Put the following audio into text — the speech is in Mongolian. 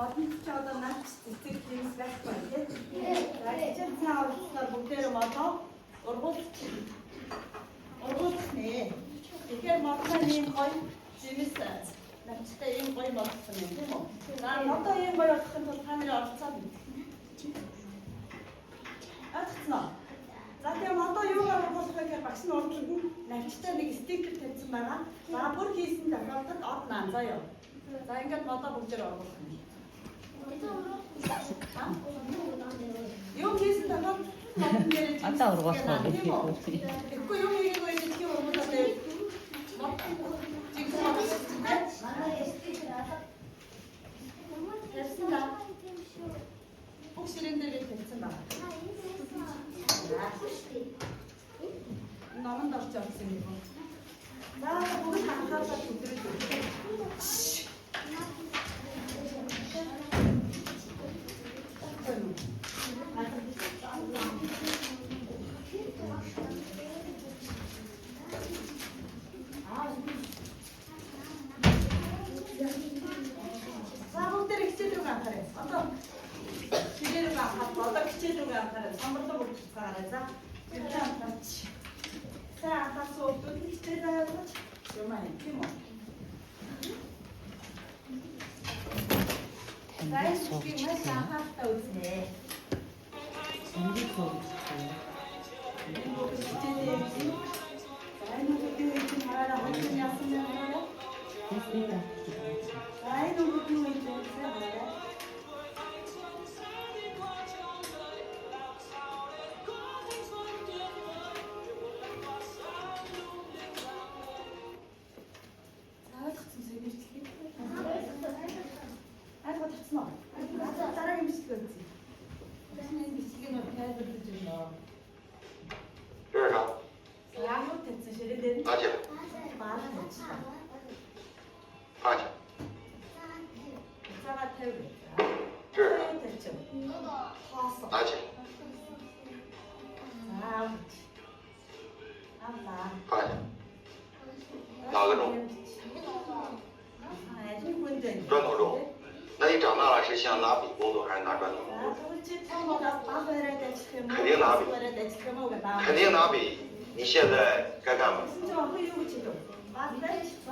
Одон ч одоо наач цэцэг хэмс байхгүй тийм. Ажил цаа уралснаар бүгдээр модоо ургуулчихнэ. Тэгэхээр модоо ийм гоё жимс навчтай ийм гоё болсон юм тийм үү? За модоо ийм гоё болохын тулд та нарын оролцоод байна. Ойлгоцноо. За тэгээ модоо юугаар ургуулах вэ гэхээр багш нь урдлаг нь навчтай нэг стикер тавьсан байгаа. За бүр хийсэн тохиолдолд од наан заяа. За ингээд модоо бүгдээр ургуулах юм. Yung хийсэн тохиолдолд модон дээр одоо ургуулах юм. Тэгэхгүй юу хийгээгүй юм чи ургуулаад байна. Бүх ширээн дээр тавьсан байна. Номонд орж орсон юм байна. За бүгд ханхаалаад өдрөж өгье. За бүгд хичээл рүү анхаарай. Одоо хичээл рүү анхаарах. Одоо хичээл рүү анхаарай. Самбарлаг үргэлжлүүлээрэй. За хичээл анхаарч. За анхаарсан хүмүүс хичээл аваад юм аа тийм үү? За энэ маш анхааралтай үзнэ. Энийг хөөж. Энэ бүгд хичээлээ хийсэн. За энэ бүгд хараараа hodсон яасан юм байна. Тэсээ. За энэ бүгд юу хийж байгаа вэ? Дараагийн бичлэг үзье. Энэ бичлэгийг нь тайлбарлаж өгнө. 这是啥？ Ямар тавьсан ширээ дээр нь 拿起来， баал тавьсан. 放下。 Цагаат тавь. 这是啥？ тавьчих. Хоосон. 拿起来， Аавч. Авлаа. 放下。哪个钟？ Ажил хүнд. 砖头钟。那你长大了是想拿笔工作还是拿砖头工作？ 肯定拿笔。肯定拿笔。你现在该干嘛？